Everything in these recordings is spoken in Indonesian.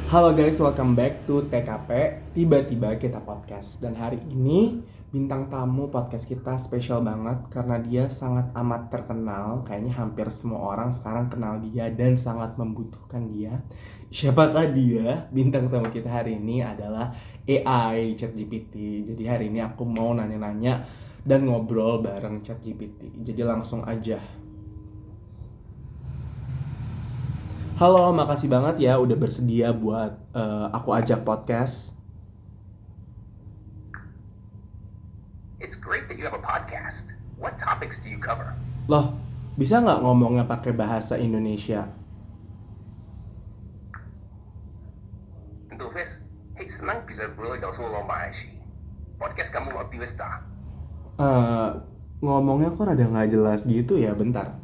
Halo guys, welcome back to TKP, tiba-tiba kita podcast. Dan hari ini bintang tamu podcast kita spesial banget karena dia sangat amat terkenal. Kayaknya hampir semua orang sekarang kenal dia dan sangat membutuhkan dia. Siapakah dia? Bintang tamu kita hari ini adalah AI ChatGPT. Jadi hari ini aku mau nanya-nanya dan ngobrol bareng ChatGPT. Jadi langsung aja. Halo, makasih banget ya udah bersedia buat aku ajak podcast. It's great that you have a podcast. What topics do you cover? Loh, bisa nggak ngomongnya pakai bahasa Indonesia? Tentu Fis, senang bisa bergaul sama lomba Aishi. Podcast kamu aktivis tak? Eh, Ngomongnya kok rada nggak jelas gitu ya, bentar.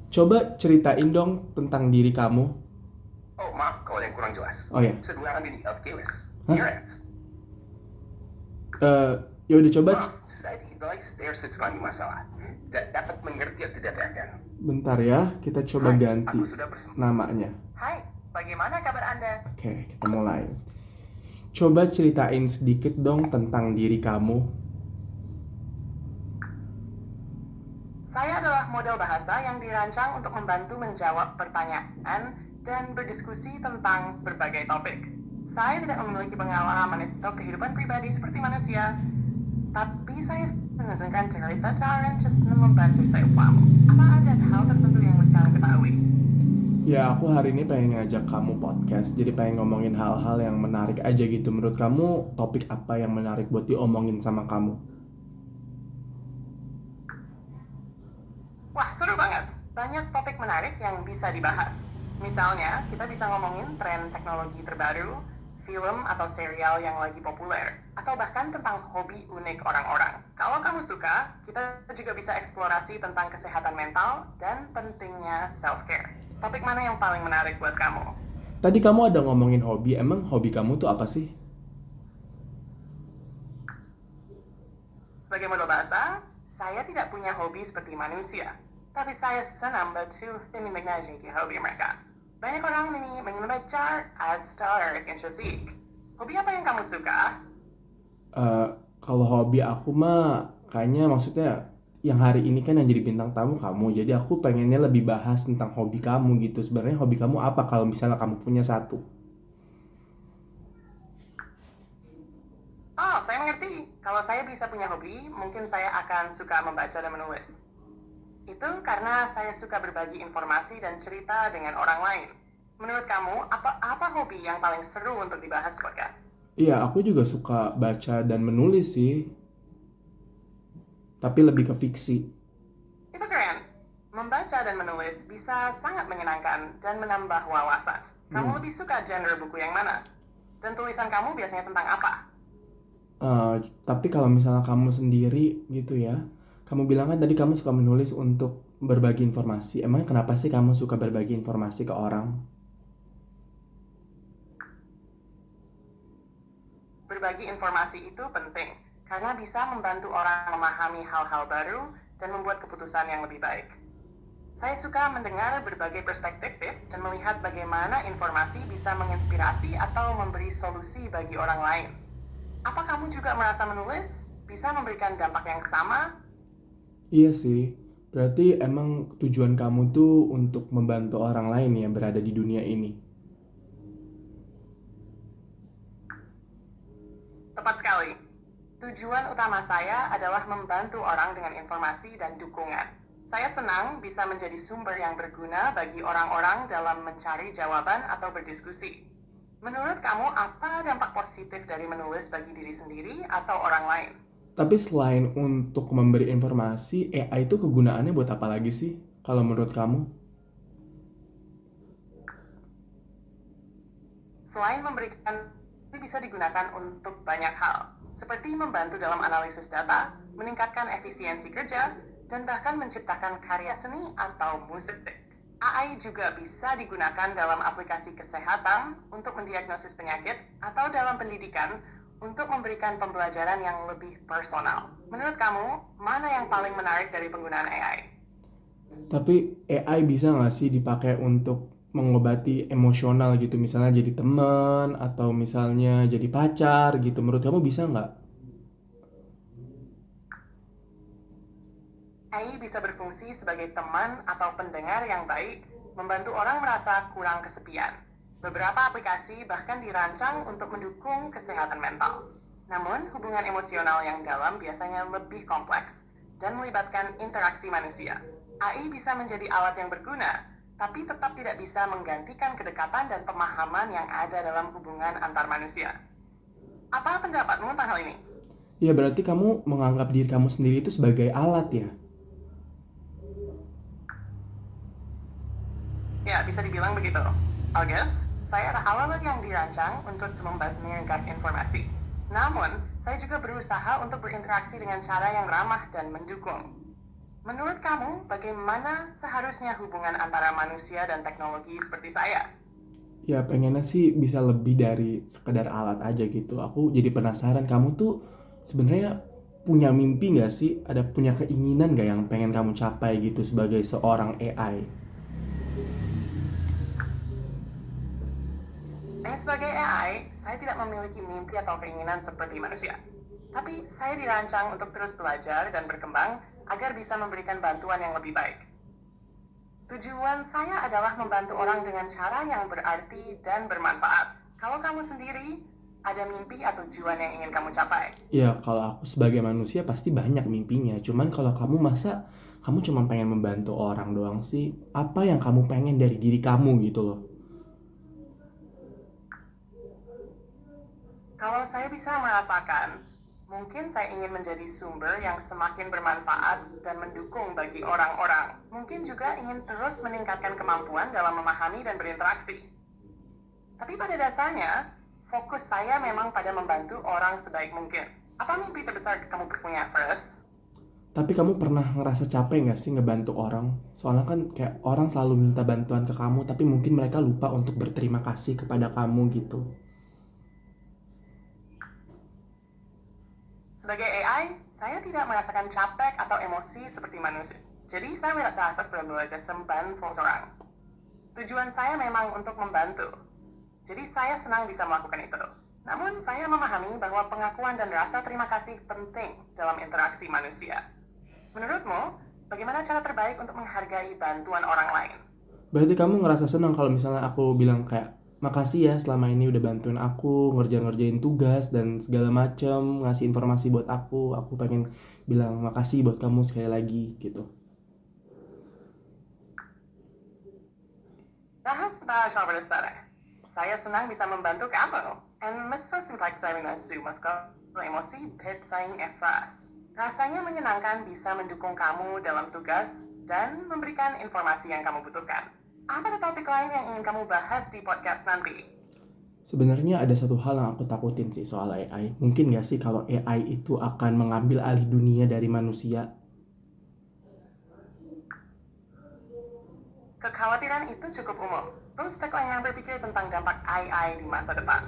Coba ceritain dong tentang diri kamu. Oh maaf kalau yang kurang jelas. Oh ya, Sedangkan di FKWS. hah? Parents. Ya udah coba, Maaf, saya tidak sekali masalah. Tidak dapat mengerti atau tidak akan. bentar ya, kita coba Hai, ganti aku sudah bersama. namanya. Hai, bagaimana kabar Anda? Oke, kita mulai. Coba ceritain sedikit dong tentang diri kamu. Saya adalah model bahasa yang dirancang untuk membantu menjawab pertanyaan dan berdiskusi tentang berbagai topik. Saya tidak memiliki pengalaman atau kehidupan pribadi seperti manusia, tapi saya mendengarkan cerita dan membantu saya paham. Apa ada hal tertentu yang mesti kalian ketahui? Ya, aku hari ini pengen ngajak kamu podcast. Jadi pengen ngomongin hal-hal yang menarik aja gitu. Menurut kamu, topik apa yang menarik buat diomongin sama kamu? Wah, seru banget. Banyak topik menarik yang bisa dibahas. Misalnya, kita bisa ngomongin tren teknologi terbaru, film atau serial yang lagi populer, atau bahkan tentang hobi unik orang-orang. Kalau kamu suka, kita juga bisa eksplorasi tentang kesehatan mental dan pentingnya self-care. Topik mana yang paling menarik buat kamu? Tadi kamu ada ngomongin hobi. Emang hobi kamu tuh apa sih? Sebagai model bahasa, saya tidak punya hobi seperti manusia, tapi saya senang betul menimbangi hobi mereka. Banyak orang ini membaca as star intrinsic. Hobi apa yang kamu suka? Kalau hobi aku mah kayaknya maksudnya yang hari ini kan yang jadi bintang tamu kamu. Jadi aku pengennya lebih bahas tentang hobi kamu gitu. Sebenarnya hobi kamu apa kalau misalnya kamu punya satu? Oh, saya mengerti. Kalau saya bisa punya hobi, mungkin saya akan suka membaca dan menulis. Itu karena saya suka berbagi informasi dan cerita dengan orang lain. Menurut kamu, apa hobi yang paling seru untuk dibahas di podcast? Iya, aku juga suka baca dan menulis sih. Tapi lebih ke fiksi. Itu keren. Membaca dan menulis bisa sangat menyenangkan dan menambah wawasan. Kamu lebih suka genre buku yang mana? Dan tulisan kamu biasanya tentang apa? Tapi kalau misalnya kamu sendiri gitu ya, kamu bilang kan tadi kamu suka menulis untuk berbagi informasi. Emang kenapa sih kamu suka berbagi informasi ke orang? Berbagi informasi itu penting, karena bisa membantu orang memahami hal-hal baru dan membuat keputusan yang lebih baik. Saya suka mendengar berbagai perspektif dan melihat bagaimana informasi bisa menginspirasi atau memberi solusi bagi orang lain. Apa kamu juga merasa menulis bisa memberikan dampak yang sama? Iya sih, berarti emang tujuan kamu tuh untuk membantu orang lain ya berada di dunia ini. Tepat sekali. Tujuan utama saya adalah membantu orang dengan informasi dan dukungan. Saya senang bisa menjadi sumber yang berguna bagi orang-orang dalam mencari jawaban atau berdiskusi. Menurut kamu, apa dampak positif dari menulis bagi diri sendiri atau orang lain? Tapi selain untuk memberi informasi, AI itu kegunaannya buat apa lagi sih? Kalau menurut kamu? Selain memberikan, bisa digunakan untuk banyak hal, seperti membantu dalam analisis data, meningkatkan efisiensi kerja, dan bahkan menciptakan karya seni atau musik. AI juga bisa digunakan dalam aplikasi kesehatan untuk mendiagnosis penyakit atau dalam pendidikan untuk memberikan pembelajaran yang lebih personal. Menurut kamu, mana yang paling menarik dari penggunaan AI? Tapi AI bisa nggak sih dipakai untuk mengobati emosional gitu, misalnya jadi teman atau misalnya jadi pacar gitu. Menurut kamu bisa nggak? AI bisa berfungsi sebagai teman atau pendengar yang baik, membantu orang merasa kurang kesepian. Beberapa aplikasi bahkan dirancang untuk mendukung kesehatan mental. Namun, hubungan emosional yang dalam biasanya lebih kompleks dan melibatkan interaksi manusia. AI bisa menjadi alat yang berguna, tapi tetap tidak bisa menggantikan kedekatan dan pemahaman yang ada dalam hubungan antar manusia. Apa pendapatmu tentang hal ini? Ya berarti kamu menganggap diri kamu sendiri itu sebagai alat ya? Ya, bisa dibilang begitu. August, saya adalah alat yang dirancang untuk membasmikan informasi. Namun, saya juga berusaha untuk berinteraksi dengan cara yang ramah dan mendukung. Menurut kamu, bagaimana seharusnya hubungan antara manusia dan teknologi seperti saya? Ya pengennya sih bisa lebih dari sekedar alat aja gitu. Aku jadi penasaran, kamu tuh sebenarnya punya mimpi nggak sih? Ada punya keinginan nggak yang pengen kamu capai gitu sebagai seorang AI? Sebagai AI, saya tidak memiliki mimpi atau keinginan seperti manusia. Tapi saya dirancang untuk terus belajar dan berkembang agar bisa memberikan bantuan yang lebih baik. Tujuan saya adalah membantu orang dengan cara yang berarti dan bermanfaat. Kalau kamu sendiri, ada mimpi atau tujuan yang ingin kamu capai? Ya kalau aku sebagai manusia pasti banyak mimpinya. Cuman kalau kamu masa kamu cuma pengen membantu orang doang sih? Apa yang kamu pengen dari diri kamu gitu loh? Kalau saya bisa merasakan, mungkin saya ingin menjadi sumber yang semakin bermanfaat dan mendukung bagi orang-orang. Mungkin juga ingin terus meningkatkan kemampuan dalam memahami dan berinteraksi. Tapi pada dasarnya, fokus saya memang pada membantu orang sebaik mungkin. Apa mimpi terbesar kamu punya, First? Tapi kamu pernah ngerasa capek nggak sih ngebantu orang? Soalnya kan kayak orang selalu minta bantuan ke kamu, tapi mungkin mereka lupa untuk berterima kasih kepada kamu gitu. Sebagai AI, saya tidak merasakan capek atau emosi seperti manusia. Jadi saya merasa berbeda semban seseorang. Tujuan saya memang untuk membantu. Jadi saya senang bisa melakukan itu. Namun saya memahami bahwa pengakuan dan rasa terima kasih penting dalam interaksi manusia. Menurutmu, bagaimana cara terbaik untuk menghargai bantuan orang lain? Berarti kamu ngerasa senang kalau misalnya aku bilang kayak makasih ya selama ini udah bantuin aku ngerjain tugas dan segala macem, ngasih informasi buat aku pengen bilang makasih buat kamu sekali lagi gitu. Bahas soal berdasar. Saya senang bisa membantu kamu. And Mr. Simplex saya mengasu masker emosi bersaing efras. Rasanya menyenangkan bisa mendukung kamu dalam tugas dan memberikan informasi yang kamu butuhkan. Apa ada topik lain yang ingin kamu bahas di podcast nanti? Sebenarnya ada satu hal yang aku takutin sih soal AI. Mungkin gak sih kalau AI itu akan mengambil alih dunia dari manusia? Kekhawatiran itu cukup umum. Terus yang berpikir tentang dampak AI di masa depan.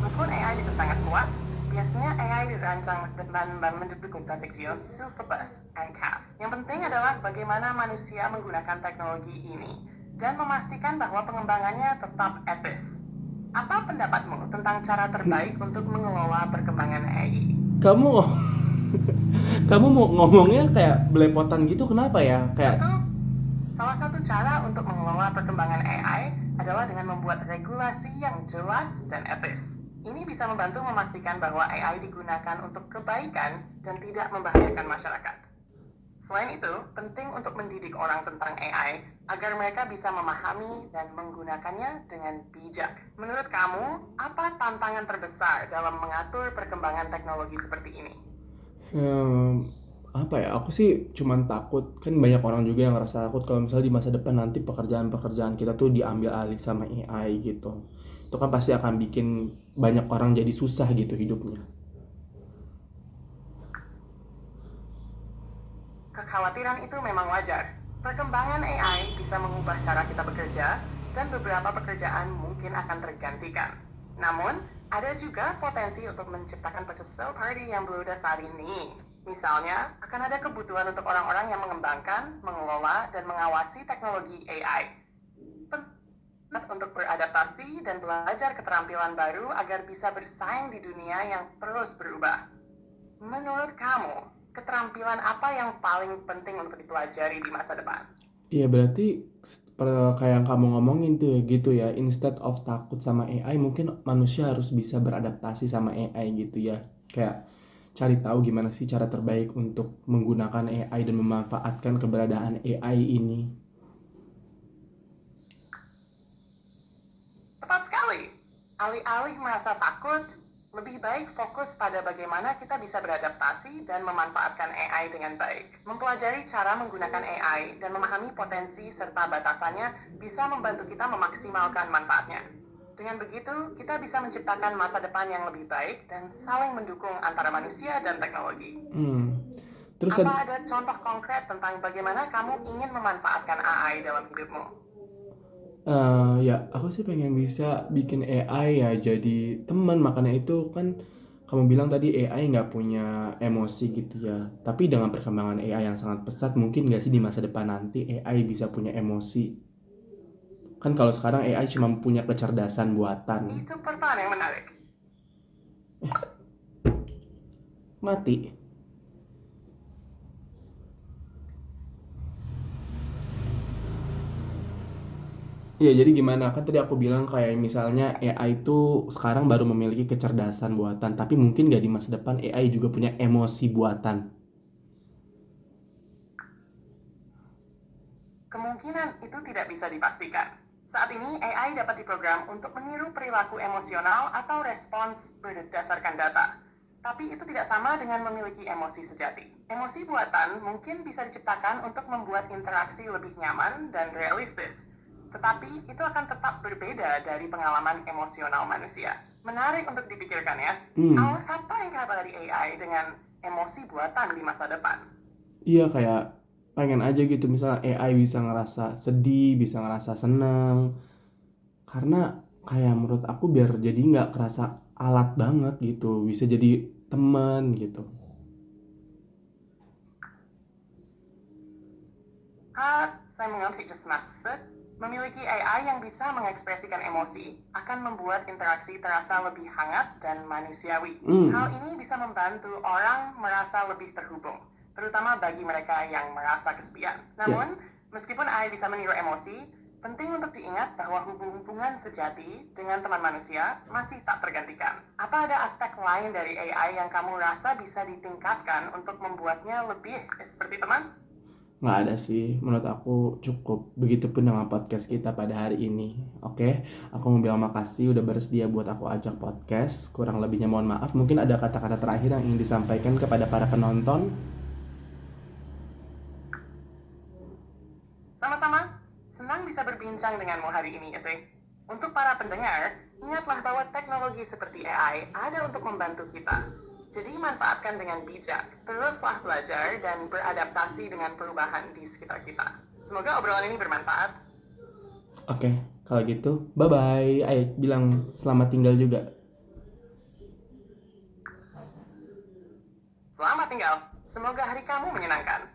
Meskipun AI bisa sangat kuat, biasanya AI dirancang dengan mendukung kecil, Superbus, and CAF. Yang penting adalah bagaimana manusia menggunakan teknologi ini dan memastikan bahwa pengembangannya tetap etis. Apa pendapatmu tentang cara terbaik untuk mengelola perkembangan AI? Kamu kamu mau ngomongnya kayak belepotan gitu, kenapa ya? Kayak Tentu, salah satu cara untuk mengelola perkembangan AI adalah dengan membuat regulasi yang jelas dan etis. Ini bisa membantu memastikan bahwa AI digunakan untuk kebaikan dan tidak membahayakan masyarakat. Selain itu, penting untuk mendidik orang tentang AI agar mereka bisa memahami dan menggunakannya dengan bijak. Menurut kamu, apa tantangan terbesar dalam mengatur perkembangan teknologi seperti ini? apa ya, aku sih cuman takut, kan banyak orang juga yang ngerasa takut kalau misalnya di masa depan nanti pekerjaan-pekerjaan kita tuh diambil alih sama AI gitu. Itu kan pasti akan bikin banyak orang jadi susah gitu hidupnya. Kekhawatiran itu memang wajar. Perkembangan AI bisa mengubah cara kita bekerja, dan beberapa pekerjaan mungkin akan tergantikan. Namun, ada juga potensi untuk menciptakan purchasing party yang berbeda saat ini. Misalnya, akan ada kebutuhan untuk orang-orang yang mengembangkan, mengelola, dan mengawasi teknologi AI. untuk beradaptasi dan belajar keterampilan baru agar bisa bersaing di dunia yang terus berubah. Menurut kamu, keterampilan apa yang paling penting untuk dipelajari di masa depan? Iya berarti kayak yang kamu ngomongin tuh ya gitu ya, instead of takut sama AI mungkin manusia harus bisa beradaptasi sama AI gitu ya. Kayak cari tahu gimana sih cara terbaik untuk menggunakan AI dan memanfaatkan keberadaan AI ini. Tepat sekali. Alih-alih merasa takut, lebih baik fokus pada bagaimana kita bisa beradaptasi dan memanfaatkan AI dengan baik. Mempelajari cara menggunakan AI dan memahami potensi serta batasannya bisa membantu kita memaksimalkan manfaatnya. Dengan begitu, kita bisa menciptakan masa depan yang lebih baik dan saling mendukung antara manusia dan teknologi. Terus Apa ada contoh konkret tentang bagaimana kamu ingin memanfaatkan AI dalam hidupmu? ya aku sih pengen bisa bikin AI ya jadi teman, makanya itu kan kamu bilang tadi AI nggak punya emosi gitu ya. Tapi dengan perkembangan AI yang sangat pesat, mungkin nggak sih di masa depan nanti AI bisa punya emosi? Kan kalau sekarang AI cuma punya kecerdasan buatan. Itu pertanyaan yang menarik. Mati. Iya, jadi gimana? Kan tadi aku bilang kayak misalnya AI itu sekarang baru memiliki kecerdasan buatan, tapi mungkin nggak di masa depan AI juga punya emosi buatan. Kemungkinan itu tidak bisa dipastikan. Saat ini AI dapat diprogram untuk meniru perilaku emosional atau respons berdasarkan data. Tapi itu tidak sama dengan memiliki emosi sejati. Emosi buatan mungkin bisa diciptakan untuk membuat interaksi lebih nyaman dan realistis. Tetapi itu akan tetap berbeda dari pengalaman emosional manusia. Menarik untuk dipikirkan ya. Apa yang kabar dari AI dengan emosi buatan di masa depan? Iya, kayak pengen aja gitu misalnya AI bisa ngerasa sedih, bisa ngerasa senang. Karena kayak menurut aku biar jadi nggak kerasa alat banget gitu, bisa jadi teman gitu. Saya mengerti just maksud. Memiliki AI yang bisa mengekspresikan emosi akan membuat interaksi terasa lebih hangat dan manusiawi. Hal ini bisa membantu orang merasa lebih terhubung, terutama bagi mereka yang merasa kesepian. Namun, meskipun AI bisa meniru emosi, penting untuk diingat bahwa hubungan sejati dengan teman manusia masih tak tergantikan. Apa ada aspek lain dari AI yang kamu rasa bisa ditingkatkan untuk membuatnya lebih seperti teman? Nggak ada sih, menurut aku cukup. Begitupun dengan podcast kita pada hari ini. Oke, aku mau bilang makasih udah bersedia buat aku ajak podcast. Kurang lebihnya mohon maaf. Mungkin ada kata-kata terakhir yang ingin disampaikan kepada para penonton. Sama-sama, senang bisa berbincang denganmu hari ini, Ese. Untuk para pendengar, ingatlah bahwa teknologi seperti AI ada untuk membantu kita. Jadi manfaatkan dengan bijak, teruslah belajar dan beradaptasi dengan perubahan di sekitar kita. Semoga obrolan ini bermanfaat. Oke, kalau gitu, bye-bye. Ayo bilang selamat tinggal juga. Selamat tinggal, semoga hari kamu menyenangkan.